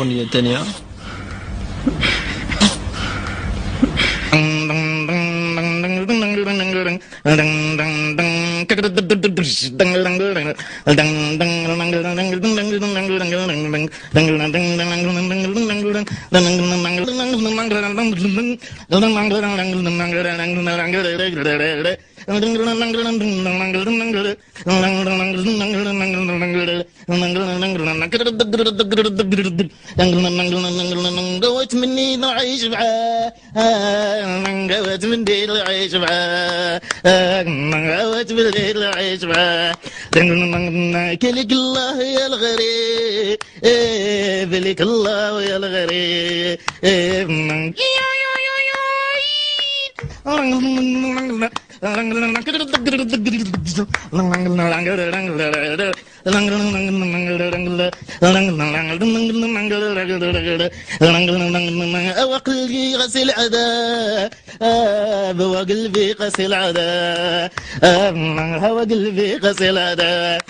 الأغنية الثانية. قوت مني نعيش معاه، قوت من دير العيش معاه، قوت من دير العيش معاه. كلك الله يا الغريب، بلك الله يا الغريب. وقلبي غسل عذاب، وقلبي غسل عذاب، وقلبي غسل عذاب.